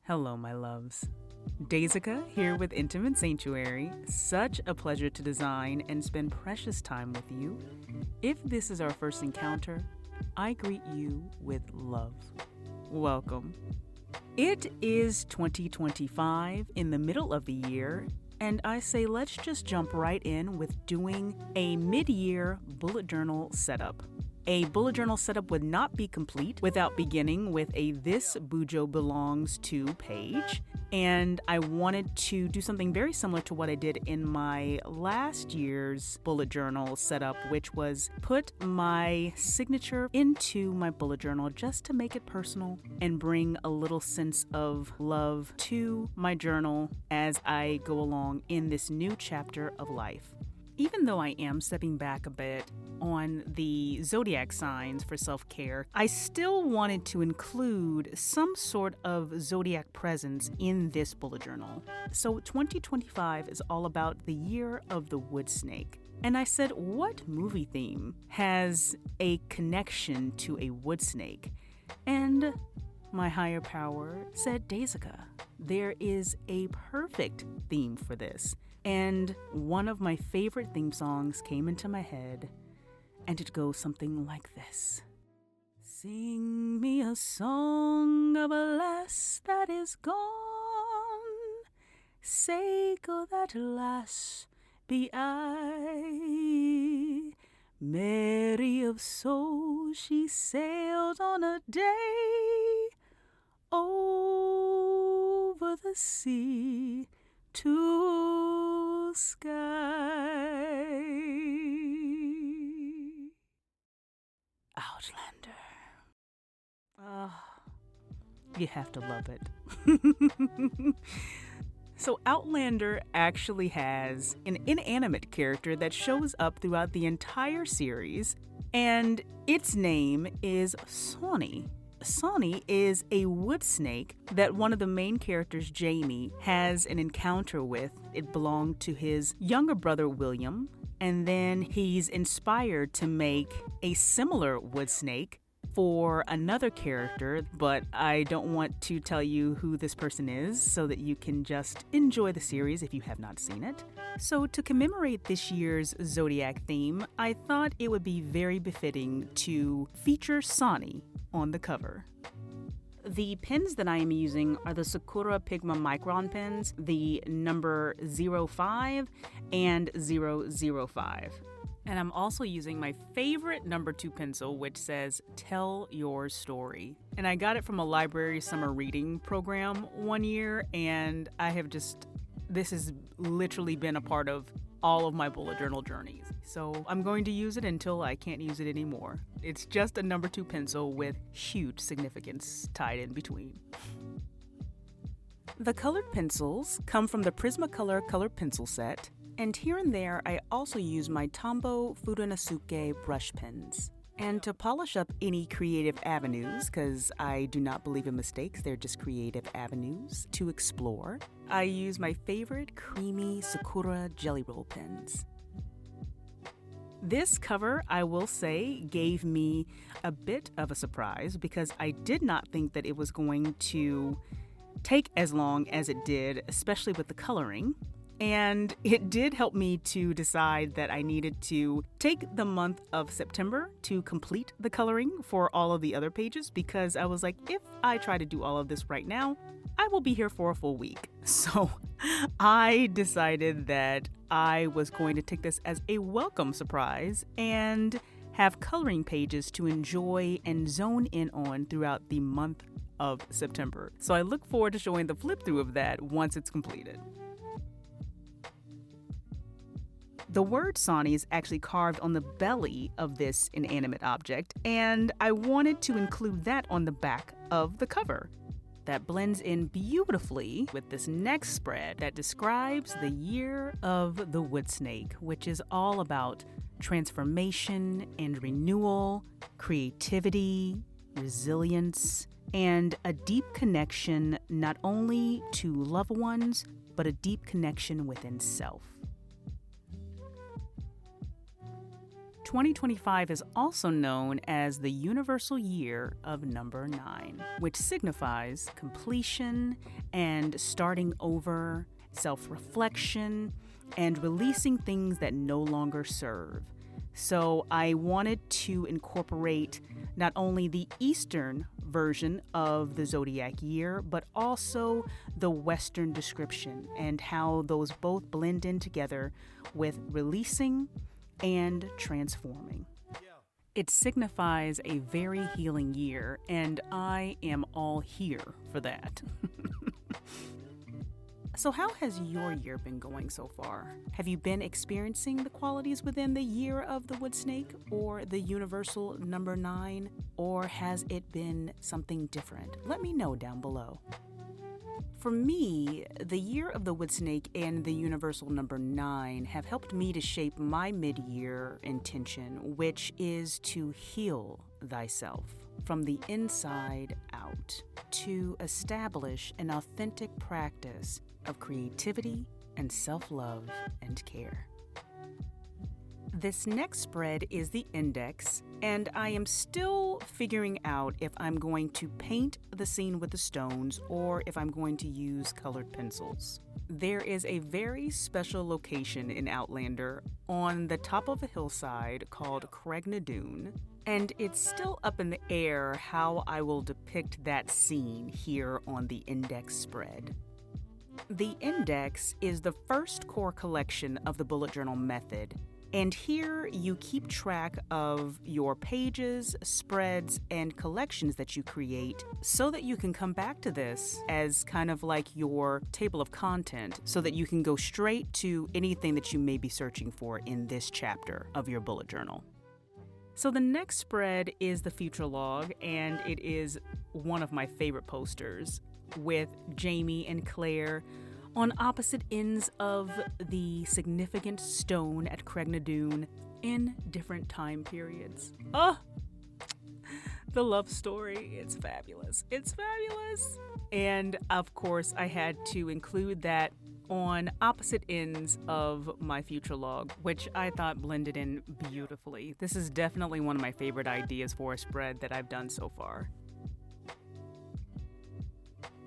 Hello, my loves. DAISICA here with Intimate Sanctuary. Such a pleasure to design and spend precious time with you. If this is our first encounter, I greet you with love. Welcome. It is 2025 in the middle of the year, and I say let's just jump right in with doing a mid-year bullet journal setup. A bullet journal setup would not be complete without beginning with a This BuJo Belongs To page. And I wanted to do something very similar to what I did in my last year's bullet journal setup, which was put my signature into my bullet journal just to make it personal and bring a little sense of love to my journal as I go along in this new chapter of life. Even though I am stepping back a bit on the zodiac signs for self-care, I still wanted to include some sort of zodiac presence in this bullet journal. So 2025 is all about the year of the wood snake. And I said, what movie theme has a connection to a wood snake? And my higher power said DAISICA. There is a perfect theme for this. And one of my favorite theme songs came into my head, and it goes something like this. Sing me a song of a lass that is gone, sake o' that lass be I. Mary of soul, she sailed on a day over the sea to sky. Outlander. You have to love it. So Outlander actually has an inanimate character that shows up throughout the entire series, and its name is Sawney. Sawney is a wood snake that one of the main characters, Jamie, has an encounter with. It belonged to his younger brother, William, and then he's inspired to make a similar wood snake for another character, but I don't want to tell you who this person is so that you can just enjoy the series if you have not seen it. So to commemorate this year's Zodiac theme, I thought it would be very befitting to feature Sawney on the cover. The pens that I am using are the Sakura Pigma MICRON pens, the number 05 and 005. And I'm also using my favorite number 2 pencil, which says Tell Your Story. And I got it from a library summer reading program one year, and this has literally been a part of all of my bullet journal journeys. So I'm going to use it until I can't use it anymore. It's just a number 2 pencil with huge significance tied in between. The colored pencils come from the PrismaColor colored pencil set, and here and there I also use my Tombow Fudenosuke brush pens. And to polish up any creative avenues, because I do not believe in mistakes, they're just creative avenues to explore, I use my favorite creamy Sakura Gelly Roll pens. This cover, I will say, gave me a bit of a surprise because I did not think that it was going to take as long as it did, especially with the coloring. And it did help me to decide that I needed to take the month of September to complete the coloring for all of the other pages, because I was like, if I try to do all of this right now, I will be here for a full week. So I decided that I was going to take this as a welcome surprise and have coloring pages to enjoy and zone in on throughout the month of September. So I look forward to showing the flip through of that once it's completed. The word Sawney is actually carved on the belly of this inanimate object, and I wanted to include that on the back of the cover. That blends in beautifully with this next spread that describes the year of the wood snake, which is all about transformation and renewal, creativity, resilience, and a deep connection not only to loved ones, but a deep connection within self. 2025 is also known as the Universal Year of Number 9, which signifies completion and starting over, self-reflection, and releasing things that no longer serve. So I wanted to incorporate not only the Eastern version of the zodiac year, but also the Western description and how those both blend in together with releasing and transforming. It signifies a very healing year, and I am all here for that. So how has your year been going so far? Have you been experiencing the qualities within the year of the wood snake or the universal number 9, or has it been something different? Let me know down below. For me, the year of the wood snake and the universal number 9 have helped me to shape my mid-year intention, which is to heal thyself from the inside out, to establish an authentic practice of creativity and self-love and care. This next spread is the index, and I am still figuring out if I'm going to paint the scene with the stones or if I'm going to use colored pencils. There is a very special location in Outlander on the top of a hillside called Cregnadoon, and it's still up in the air how I will depict that scene here on the index spread. The index is the first core collection of the bullet journal method, and here you keep track of your pages, spreads, and collections that you create so that you can come back to this as kind of like your table of content so that you can go straight to anything that you may be searching for in this chapter of your bullet journal. So the next spread is the future log, and it is one of my favorite posters with Jamie and Claire on opposite ends of the significant stone at Cregnadoon in different time periods. Oh, the love story. It's fabulous. It's fabulous. And of course, I had to include that on opposite ends of my future log, which I thought blended in beautifully. This is definitely one of my favorite ideas for a spread that I've done so far.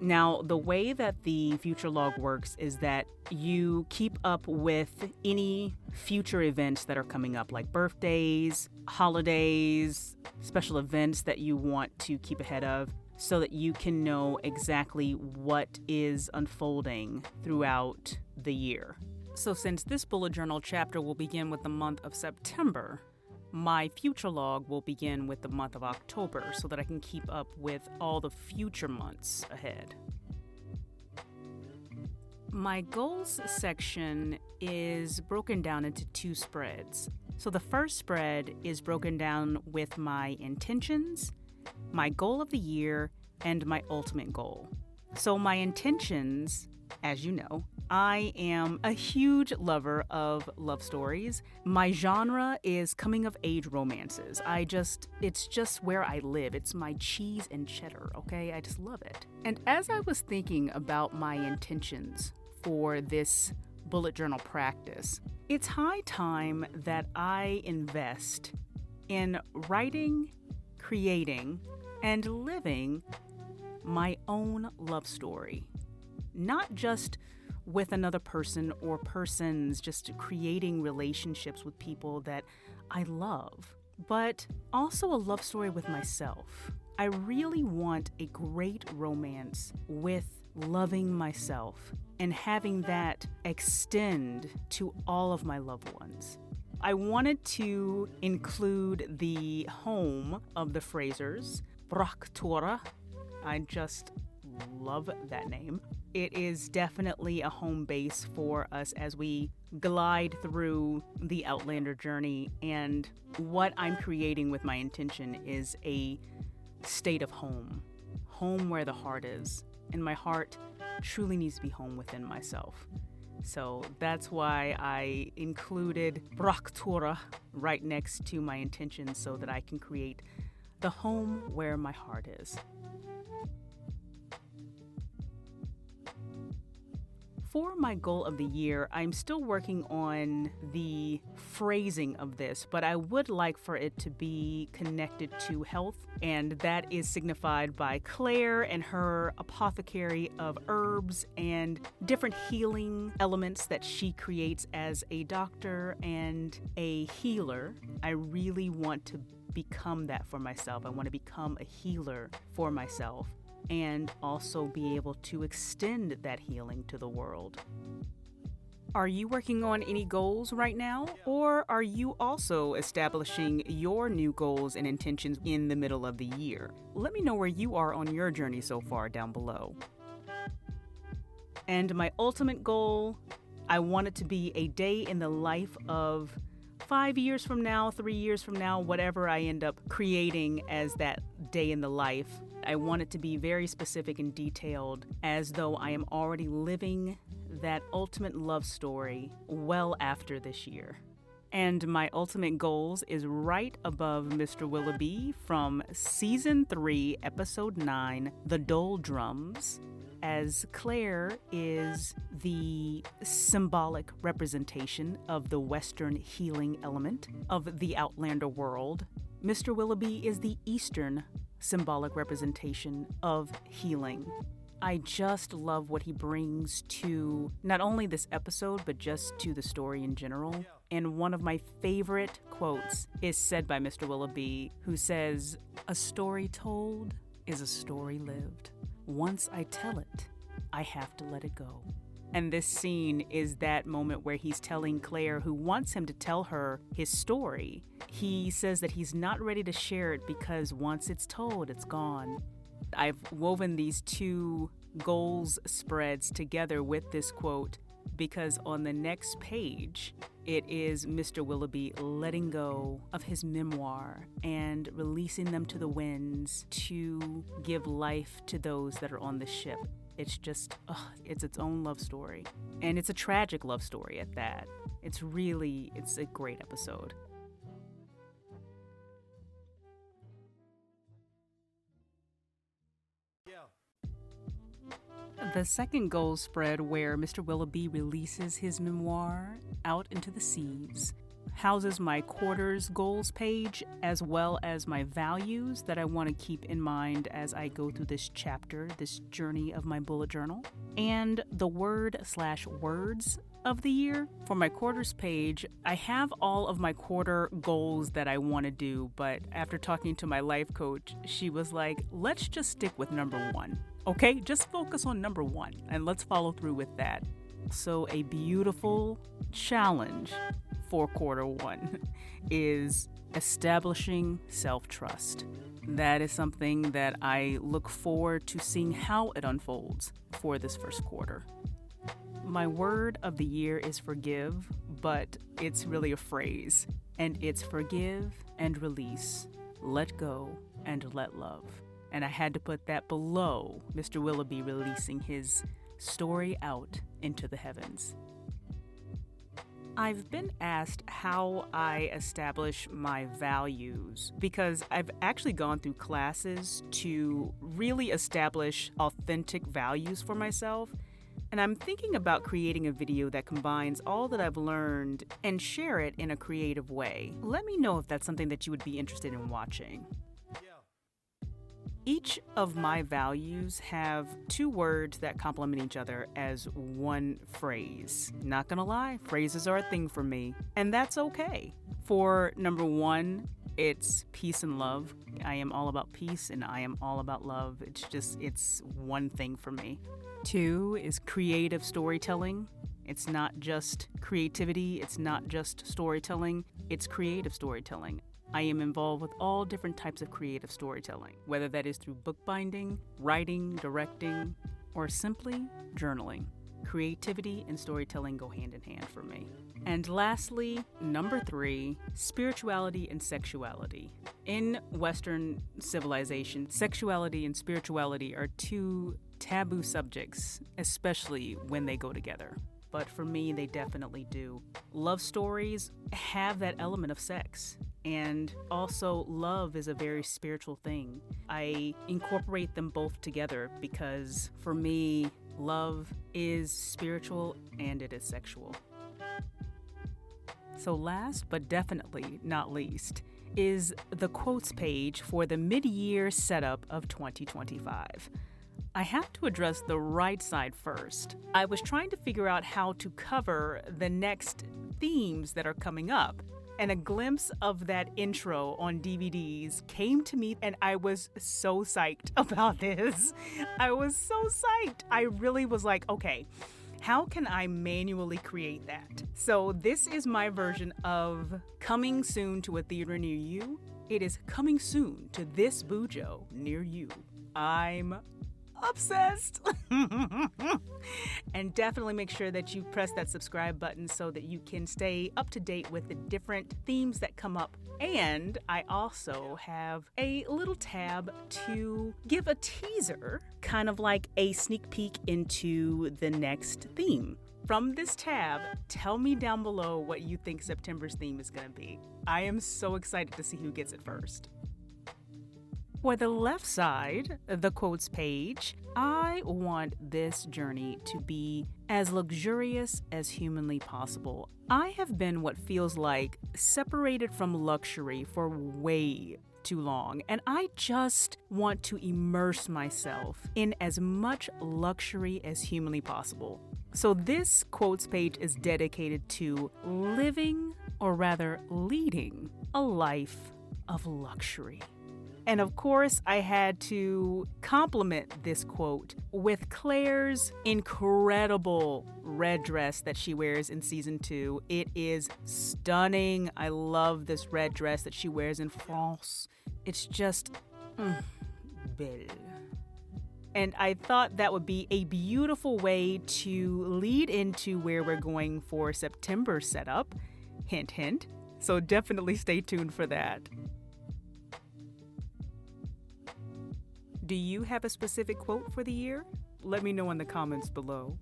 Now, the way that the future log works is that you keep up with any future events that are coming up, like birthdays, holidays, special events that you want to keep ahead of, so that you can know exactly what is unfolding throughout the year. So since this bullet journal chapter will begin with the month of September, my future log will begin with the month of October so that I can keep up with all the future months ahead. My goals section is broken down into 2 spreads. So the first spread is broken down with my intentions, my goal of the year, and my ultimate goal. So my intentions, as you know, I am a huge lover of love stories. My genre is coming of age romances. It's just where I live. It's my cheese and cheddar, okay? I just love it. And as I was thinking about my intentions for this bullet journal practice, it's high time that I invest in writing, creating, and living my own love story. Not just with another person or persons, just creating relationships with people that I love, but also a love story with myself. I really want a great romance with loving myself and having that extend to all of my loved ones. I wanted to include the home of the Frasers, Brocktora. I just love that name. It is definitely a home base for us as we glide through the Outlander journey, and what I'm creating with my intention is a state of home where the heart is, and my heart truly needs to be home within myself. So that's why I included Brocktora right next to my intention so that I can create the home where my heart is. for my goal of the year, I'm still working on the phrasing of this, but I would like for it to be connected to health, and that is signified by Claire and her apothecary of herbs and different healing elements that she creates as a doctor and a healer. I really want to become that for myself. I want to become a healer for myself and also be able to extend that healing to the world. Are you working on any goals right now? Or are you also establishing your new goals and intentions in the middle of the year? Let me know where you are on your journey so far down below. And my ultimate goal, I want it to be a day in the life of 5 years from now, 3 years from now, whatever I end up creating as that day in the life. I want it to be very specific and detailed, as though I am already living that ultimate love story well after this year. And my ultimate goals is right above Mr. Willoughby from Season 3, Episode 9, The Doldrums, as Claire is the symbolic representation of the Western healing element of the Outlander world. Mr. Willoughby is the Eastern symbolic representation of healing. I just love what he brings to not only this episode, but just to the story in general. And one of my favorite quotes is said by Mr. Willoughby, who says, "A story told is a story lived. Once I tell it, I have to let it go." And this scene is that moment where he's telling Claire, who wants him to tell her his story. He says that he's not ready to share it because once it's told, it's gone. I've woven these two goals spreads together with this quote because on the next page, it is Mr. Willoughby letting go of his memoir and releasing them to the winds to give life to those that are on the ship. It's just, it's its own love story. And it's a tragic love story at that. It's a great episode. The second goal spread, where Mr. Willoughby releases his memoir out into the seas, houses my quarters goals page as well as my values that I want to keep in mind as I go through this chapter, this journey of my bullet journal, and the word/words of the year. For my quarters page, I have all of my quarter goals that I want to do, but after talking to my life coach, she was like, let's just stick with number 1. Okay, just focus on number 1 and let's follow through with that. So a beautiful challenge for quarter 1 is establishing self-trust. That is something that I look forward to seeing how it unfolds for this first quarter. My word of the year is forgive, but it's really a phrase, and it's forgive and release, let go and let love. And I had to put that below Mr. Willoughby releasing his story out into the heavens. I've been asked how I establish my values because I've actually gone through classes to really establish authentic values for myself. And I'm thinking about creating a video that combines all that I've learned and share it in a creative way. Let me know if that's something that you would be interested in watching. Each of my values have 2 words that complement each other as one phrase. Not gonna lie, phrases are a thing for me, and that's okay. For number 1, it's peace and love. I am all about peace and I am all about love. It's one thing for me. 2 is creative storytelling. It's not just creativity, it's not just storytelling, it's creative storytelling. I am involved with all different types of creative storytelling, whether that is through bookbinding, writing, directing, or simply journaling. Creativity and storytelling go hand in hand for me. And lastly, number 3, spirituality and sexuality. In Western civilization, sexuality and spirituality are 2 taboo subjects, especially when they go together. But for me, they definitely do. Love stories have that element of sex. And also, love is a very spiritual thing. I incorporate them both together because, for me, Love is spiritual and it is sexual. So last but definitely not least is the quotes page for the mid-year setup of 2025. I have to address the right side first. I was trying to figure out how to cover the next themes that are coming up, and a glimpse of that intro on DVDs came to me, and I was so psyched about this. I was so psyched. I really was like, okay, how can I manually create that? So this is my version of coming soon to a theater near you. It is coming soon to this BuJo near you. I'm obsessed. And definitely make sure that you press that subscribe button so that you can stay up to date with the different themes that come up. And I also have a little tab to give a teaser, kind of like a sneak peek into the next theme. From this tab, tell me down below what you think September's theme is going to be. I am so excited to see who gets it first. For the left side, the quotes page, I want this journey to be as luxurious as humanly possible. I have been what feels like separated from luxury for way too long, and I just want to immerse myself in as much luxury as humanly possible. So this quotes page is dedicated to living, or rather leading, a life of luxury. And of course, I had to compliment this quote with Claire's incredible red dress that she wears in season 2. It is stunning. I love this red dress that she wears in France. It's just belle. And I thought that would be a beautiful way to lead into where we're going for September setup. Hint, hint. So definitely stay tuned for that. Do you have a specific quote for the year? Let me know in the comments below.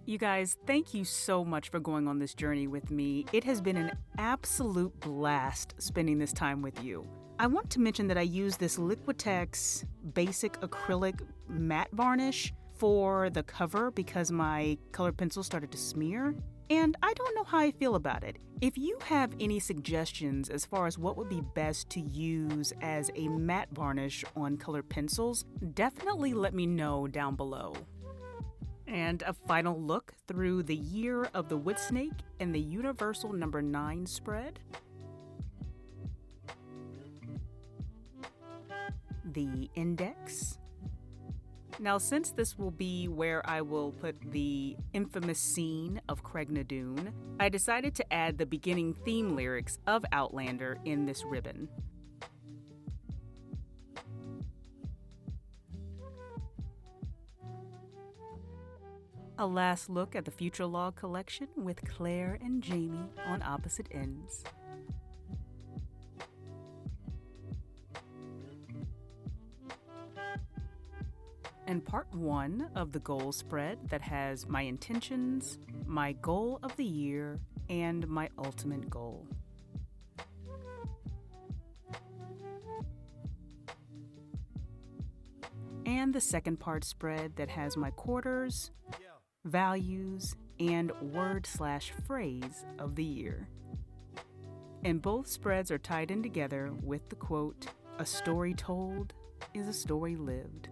You guys, thank you so much for going on this journey with me. It has been an absolute blast spending this time with you. I want to mention that I use this Liquitex basic acrylic matte varnish for the cover because my colored pencil started to smear. And I don't know how I feel about it. If you have any suggestions as far as what would be best to use as a matte varnish on colored pencils, definitely let me know down below. And a final look through the Year of the Wood Snake and the Universal number 9 spread. The index. Now, since this will be where I will put the infamous scene of Craig Nadoon, I decided to add the beginning theme lyrics of Outlander in this ribbon. A last look at the Future Log collection with Claire and Jamie on opposite ends. And part 1 of the goal spread that has my intentions, my goal of the year, and my ultimate goal. And the second part spread that has my quarters, values, and word/phrase of the year. And both spreads are tied in together with the quote, "A story told is a story lived.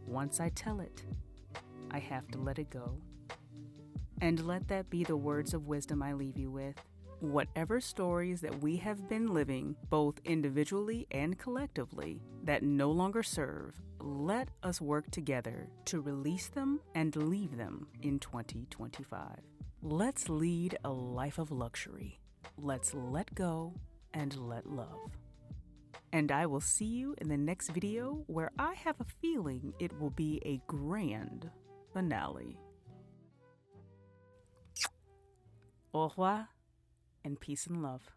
Once I tell it, I have to let it go." And let that be the words of wisdom I leave you with. Whatever stories that we have been living, both individually and collectively, that no longer serve, let us work together to release them and leave them in 2025. Let's lead a life of luxury. Let's let go and let love. And I will see you in the next video where I have a feeling it will be a grand finale. Au revoir and peace and love.